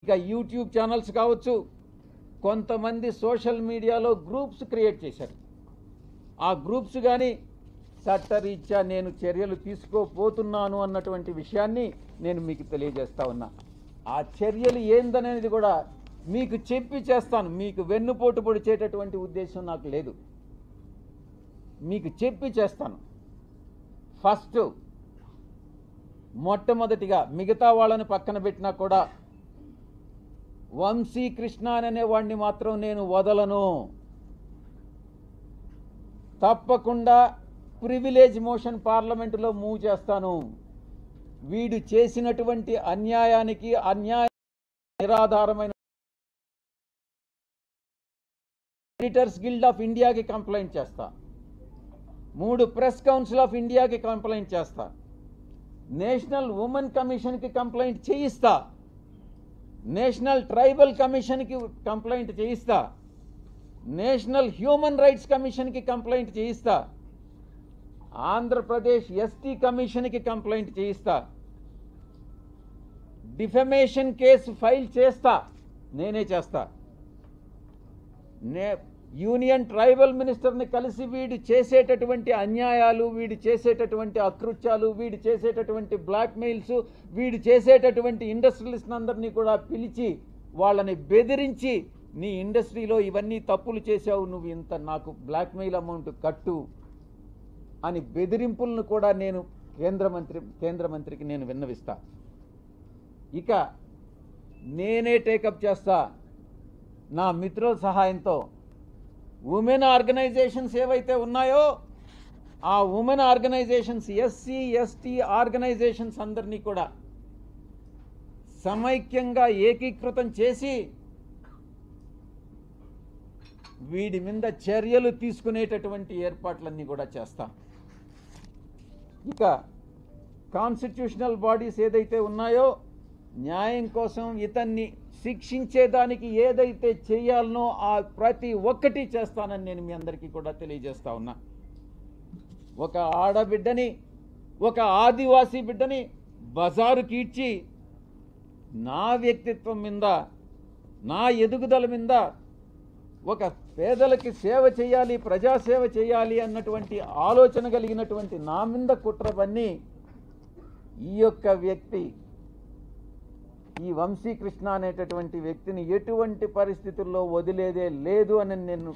ఇక YouTube channels కావచ్చు, కొంతమంది సోషల్ మీడియాలో గ్రూప్స్ క్రియేట్ చేశారు. ఆ గ్రూప్స్ కానీ చట్టరీత్యా నేను చర్యలు తీసుకోబోతున్నాను అన్నటువంటి విషయాన్ని నేను మీకు తెలియజేస్తా ఉన్నా. ఆ చర్యలు ఏందనేది కూడా మీకు చెప్పి చేస్తాను. మీకు వెన్నుపోటు పొడిచేటటువంటి ఉద్దేశం నాకు లేదు. మీకు చెప్పి చేస్తాను. ఫస్ట్ మొట్టమొదటిగా మిగతా వాళ్ళని పక్కన పెట్టినా కూడా వంశీకృష్ణ అనే వాడిని మాత్రం నేను వదలను. తప్పకుండా ప్రివిలేజ్ మోషన్ పార్లమెంటులో మూవ్ చేస్తాను. వీడు చేసినటువంటి అన్యాయానికి నిరాధారమైన ఎడిటర్స్ గిల్డ్ ఆఫ్ ఇండియాకి కంప్లైంట్ చేస్తా. 3 ప్రెస్ కౌన్సిల్ ఆఫ్ ఇండియాకి కంప్లైంట్ చేస్తా. నేషనల్ ఉమెన్ కమిషన్కి కంప్లైంట్ చేయిస్తా. నేషనల్ ట్రైబల్ కమిషన్కి కంప్లైంట్ చేయిస్తా. నేషనల్ హ్యూమన్ రైట్స్ కమిషన్కి కంప్లైంట్ చేయిస్తా. ఆంధ్రప్రదేశ్ ఎస్టీ కమిషన్కి కంప్లైంట్ చేయిస్తా. డిఫమేషన్ కేసు ఫైల్ చేస్తా. నేనే చేస్తా. యూనియన్ ట్రైబల్ మినిస్టర్ని కలిసి వీడు చేసేటటువంటి అన్యాయాలు, వీడు చేసేటటువంటి అకృత్యాలు, వీడు చేసేటటువంటి బ్లాక్మెయిల్స్, వీడు చేసేటటువంటి ఇండస్ట్రియలిస్ట్ అందరినీ కూడా పిలిచి వాళ్ళని బెదిరించి, నీ ఇండస్ట్రీలో ఇవన్నీ తప్పులు చేశావు, నువ్వు ఇంత నాకు బ్లాక్మెయిల్ అమౌంట్ కట్టు అని బెదిరింపులను కూడా నేను కేంద్ర మంత్రికి నేను విన్నవిస్తా. ఇక నేనే టేకప్ చేస్తా. నా మిత్రుల సహాయంతో ఉమెన్ ఆర్గనైజేషన్స్ ఏవైతే ఉన్నాయో ఆ women organisations, SC ST organisations అందరినీ కూడా సమైక్యంగా ఏకీకృతం చేసి వీడి మీద చర్యలు తీసుకునేటటువంటి ఏర్పాట్లన్నీ కూడా చేస్తాం. ఇక కాన్స్టిట్యూషనల్ బాడీస్ ఏదైతే ఉన్నాయో న్యాయం కోసం ఇతన్ని శిక్షించేదానికి ఏదైతే చేయాలనో ఆ ప్రతి ఒక్కటి చేస్తానని నేను మీ అందరికీ కూడా తెలియజేస్తా ఉన్నా. ఒక ఆడబిడ్డని, ఒక ఆదివాసీ బిడ్డని బజారు కీడ్చి నా వ్యక్తిత్వం మీద, నా ఎదుగుదల మీద, ఒక పేదలకి సేవ చేయాలి, ప్రజాసేవ చేయాలి అన్నటువంటి ఆలోచన కలిగినటువంటి నా మీద కుట్రవన్నీ ఈ యొక్క వ్యక్తి, ఈ వంశీకృష్ణ అనేటటువంటి వ్యక్తిని ఎటువంటి పరిస్థితుల్లో వదిలేదే లేదు అని నేను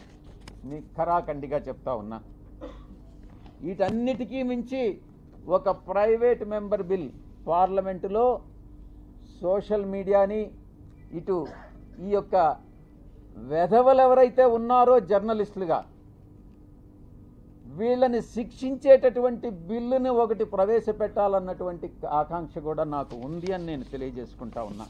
ఖరాఖండిగా చెప్తా ఉన్నా. వీటన్నిటికీ మించి ఒక ప్రైవేట్ మెంబర్ బిల్ పార్లమెంటులో సోషల్ మీడియాని, ఇటు ఈ యొక్క వెధవలు ఎవరైతే ఉన్నారో జర్నలిస్టులుగా వీళ్ళని శిక్షించేటటువంటి బిల్లుని ఒకటి ప్రవేశపెట్టాలన్నటువంటి ఆకాంక్ష కూడా నాకు ఉంది అని నేను తెలియజేసుకుంటా ఉన్నా.